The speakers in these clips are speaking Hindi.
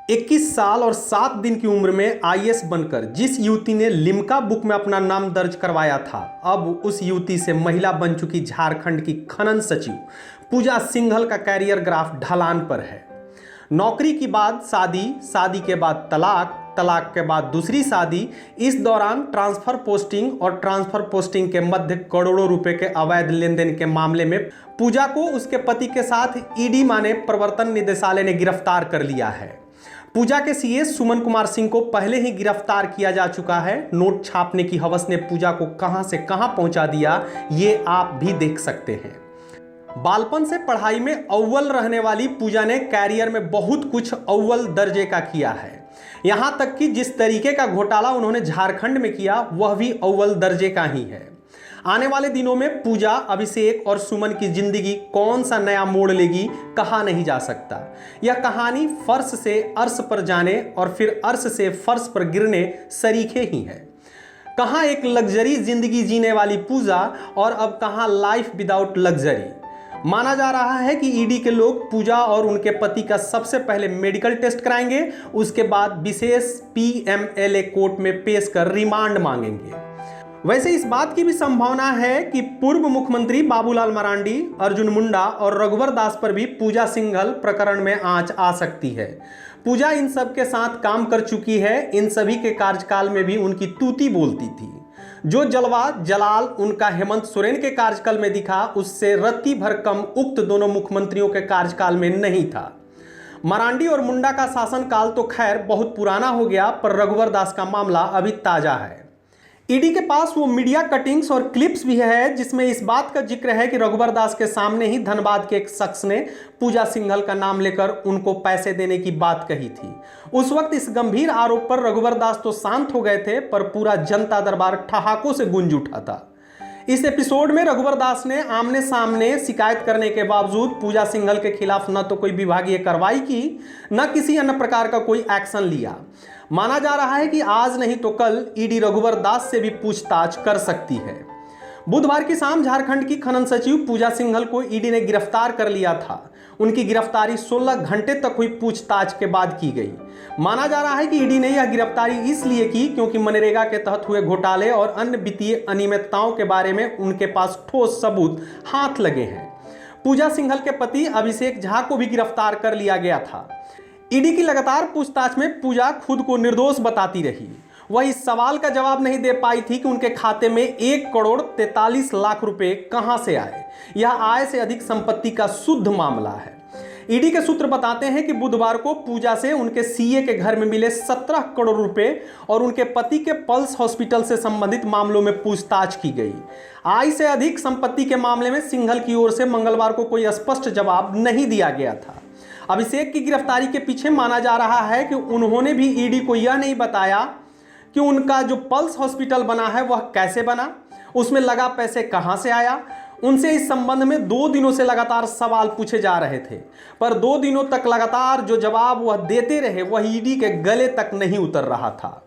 21 साल और 7 दिन की उम्र में आईएएस बनकर जिस युवती ने लिम्का बुक में अपना नाम दर्ज करवाया था, अब उस युवती से महिला बन चुकी झारखंड की खनन सचिव पूजा सिंघल का कैरियर ग्राफ ढलान पर है। नौकरी के बाद शादी, शादी के बाद तलाक, तलाक के बाद दूसरी शादी, इस दौरान ट्रांसफर पोस्टिंग और ट्रांसफर पोस्टिंग के मध्य करोड़ों रुपए के अवैध लेन देन के मामले में पूजा को उसके पति के साथ ईडी माने प्रवर्तन निदेशालय ने गिरफ्तार कर लिया है। पूजा के सीए सुमन कुमार सिंह को पहले ही गिरफ्तार किया जा चुका है। नोट छापने की हवस ने पूजा को कहां से कहां पहुंचा दिया, ये आप भी देख सकते हैं। बालपन से पढ़ाई में अव्वल रहने वाली पूजा ने कैरियर में बहुत कुछ अव्वल दर्जे का किया है। यहां तक कि जिस तरीके का घोटाला उन्होंने झारखंड में किया वह भी अव्वल दर्जे का ही है। आने वाले दिनों में पूजा, अभिषेक और सुमन की जिंदगी कौन सा नया मोड़ लेगी कहा नहीं जा सकता। यह कहानी फर्श से अर्श पर जाने और फिर अर्श से फर्श पर गिरने सरीखे ही है। कहां एक लग्जरी जिंदगी जीने वाली पूजा और अब कहां लाइफ विदाउट लग्जरी। माना जा रहा है कि ईडी के लोग पूजा और उनके पति का सबसे पहले मेडिकल टेस्ट कराएंगे, उसके बाद विशेष पीएमएलए कोर्ट में पेश कर रिमांड मांगेंगे। वैसे इस बात की भी संभावना है कि पूर्व मुख्यमंत्री बाबूलाल मरांडी, अर्जुन मुंडा और रघुवर दास पर भी पूजा सिंघल प्रकरण में आंच आ सकती है। पूजा इन सब के साथ काम कर चुकी है। इन सभी के कार्यकाल में भी उनकी तूती बोलती थी। जो जलवा जलाल उनका हेमंत सोरेन के कार्यकाल में दिखा, उससे रत्ती भर कम उक्त दोनों मुख्यमंत्रियों के कार्यकाल में नहीं था। मरांडी और मुंडा का शासनकाल तो खैर बहुत पुराना हो गया, पर रघुवर दास का मामला अभी ताजा है। ईडी के पास वो मीडिया कटिंग्स और क्लिप्स भी है जिसमें इस बात का जिक्र है कि रघुवर दास के सामने ही धनबाद के एक शख्स ने पूजा सिंघल का नाम लेकर उनको पैसे देने की बात कही थी। उस वक्त इस गंभीर आरोप पर रघुवर दास तो शांत हो गए थे, पर पूरा जनता दरबार ठहाकों से गूंज उठा था। इस एपिसोड में रघुवर दास ने आमने सामने शिकायत करने के बावजूद पूजा सिंघल के खिलाफ न तो कोई विभागीय कार्रवाई की, न किसी अन्य प्रकार का कोई एक्शन लिया। माना जा रहा है कि आज नहीं तो कल ईडी रघुवर दास से भी पूछताछ कर सकती है। बुधवार की शाम झारखंड की खनन सचिव पूजा सिंघल को ईडी ने गिरफ्तार कर लिया था। उनकी गिरफ्तारी 16 घंटे तक हुई पूछताछ के बाद की गई। माना जा रहा है कि ईडी ने यह गिरफ्तारी इसलिए की क्योंकि मनरेगा के तहत हुए घोटाले और अन्य वित्तीय अनियमितताओं के बारे में उनके पास ठोस सबूत हाथ लगे हैं। पूजा सिंघल के पति अभिषेक झा को भी गिरफ्तार कर लिया गया था। ईडी की लगातार पूछताछ में पूजा खुद को निर्दोष बताती रही। वह इस सवाल का जवाब नहीं दे पाई थी कि उनके खाते में 1,43,00,000 रुपए कहां से आए। यह आय से अधिक संपत्ति का शुद्ध मामला है। ईडी के सूत्र बताते हैं कि बुधवार को पूजा से उनके सीए के घर में मिले 17 करोड़ रुपए और उनके पति के पल्स हॉस्पिटल से संबंधित मामलों में पूछताछ की गई। आय से अधिक संपत्ति के मामले में सिंघल की ओर से मंगलवार को कोई स्पष्ट जवाब नहीं दिया गया था। अभिषेक की गिरफ्तारी के पीछे माना जा रहा है कि उन्होंने भी ईडी को यह नहीं बताया कि उनका जो पल्स हॉस्पिटल बना है वह कैसे बना, उसमें लगा पैसे कहां से आया। उनसे इस संबंध में 2 दिनों से लगातार सवाल पूछे जा रहे थे, पर 2 दिनों तक लगातार जो जवाब वह देते रहे वह ईडी के गले तक नहीं उतर रहा था।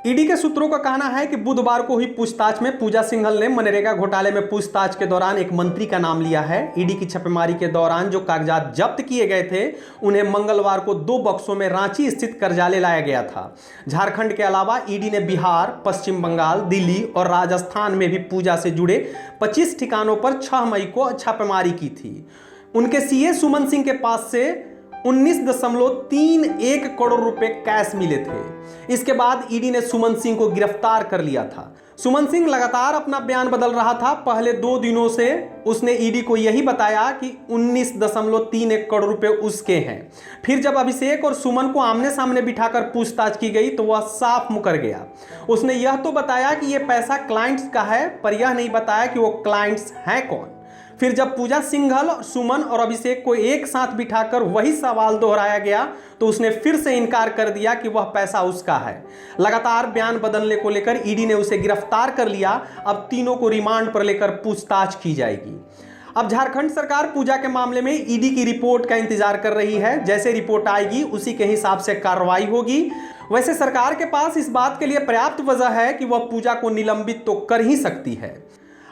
ईडी के सूत्रों का कहना है कि बुधवार को हुई पूछताछ में पूजा सिंघल ने मनरेगा घोटाले में पूछताछ के दौरान एक मंत्री का नाम लिया है। ईडी की छापेमारी के दौरान जो कागजात जब्त किए गए थे उन्हें मंगलवार को 2 बक्सों में रांची स्थित कार्यालय लाया गया था। झारखंड के अलावा ईडी ने बिहार, पश्चिम बंगाल, दिल्ली और राजस्थान में भी पूजा से जुड़े 25 ठिकानों पर 6 मई को छापेमारी की थी। उनके सीए सुमन सिंह के पास से 19.31 करोड़ रुपए कैश मिले थे। इसके बाद ईडी ने सुमन सिंह को गिरफ्तार कर लिया था। सुमन सिंह लगातार अपना बयान बदल रहा था। पहले 2 दिनों से उसने ईडी को यही बताया कि 19.31 करोड़ रुपए उसके हैं। फिर जब अभिषेक और सुमन को आमने सामने बिठाकर पूछताछ की गई तो वह साफ मुकर गया। उसने यह तो बताया कि यह पैसा क्लाइंट्स का है, पर यह नहीं बताया कि वो क्लाइंट्स हैं कौन। फिर जब पूजा सिंघल, सुमन और अभिषेक को एक साथ बिठाकर वही सवाल दोहराया गया तो उसने फिर से इनकार कर दिया कि वह पैसा उसका है। लगातार बयान बदलने को लेकर ईडी ने उसे गिरफ्तार कर लिया। अब तीनों को रिमांड पर लेकर पूछताछ की जाएगी। अब झारखंड सरकार पूजा के मामले में ईडी की रिपोर्ट का इंतजार कर रही है। जैसे रिपोर्ट आएगी उसी के हिसाब से कार्रवाई होगी। वैसे सरकार के पास इस बात के लिए पर्याप्त वजह है कि वह पूजा को निलंबित तो कर ही सकती है।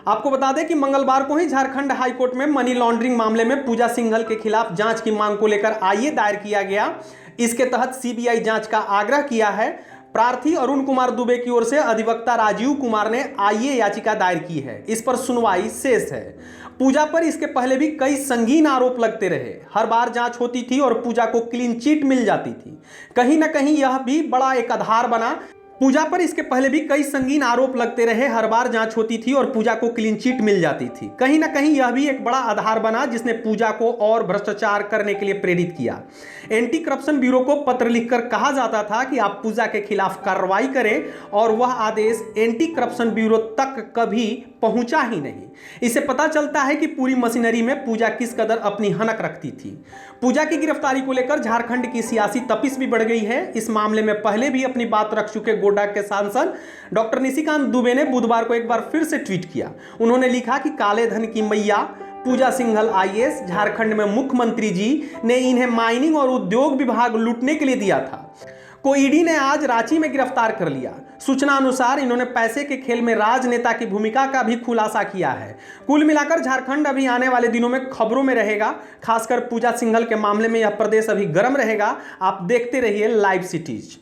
आपको बता दें कि मंगलवार को ही झारखंड हाईकोर्ट में मनी लॉन्ड्रिंग मामले में पूजा सिंघल के खिलाफ जांच की मांग को लेकर आईए दायर किया गया। इसके तहत सीबीआई जांच का आग्रह किया है। प्रार्थी अरुण कुमार दुबे की ओर से अधिवक्ता राजीव कुमार ने आईए याचिका दायर की है। इस पर सुनवाई शेष है। पूजा पर इसके पहले भी कई संगीन आरोप लगते रहे। हर बार जांच होती थी और पूजा को क्लीन चिट मिल जाती थी। कहीं ना कहीं यह भी बड़ा एक आधार बना। पूजा पर इसके पहले भी कई संगीन आरोप लगते रहे। हर बार जांच होती थी और पूजा को क्लीन चिट मिल जाती थी। कहीं ना कहीं यह भी एक बड़ा आधार बना जिसने पूजा को और भ्रष्टाचार करने के लिए प्रेरित किया। एंटी करप्शन ब्यूरो को पत्र लिखकर कहा जाता था कि आप पूजा के खिलाफ कार्रवाई करें, और वह आदेश एंटी करप्शन ब्यूरो तक कभी पहुंचा ही नहीं। इससे पता चलता है कि पूरी मशीनरी में पूजा किस कदर अपनी हनक रखती थी। पूजा की गिरफ्तारी को लेकर झारखंड की सियासी तपिश भी बढ़ गई है। इस मामले में पहले भी अपनी बात रख चुके गोड्डा के सांसद डॉक्टर निशिकांत दुबे ने बुधवार को एक बार फिर से ट्वीट किया। उन्होंने लिखा कि काले धन की मैया पूजा सिंघल आईएएस, झारखंड में मुख्यमंत्री जी ने इन्हें माइनिंग और उद्योग विभाग लूटने के लिए दिया था, को ईडी ने आज रांची में गिरफ्तार कर लिया। सूचना अनुसार इन्होंने पैसे के खेल में राजनेता की भूमिका का भी खुलासा किया है। कुल मिलाकर झारखंड अभी आने वाले दिनों में खबरों में रहेगा। खासकर पूजा सिंघल के मामले में यह प्रदेश अभी गर्म रहेगा। आप देखते रहिए लाइव सिटीज।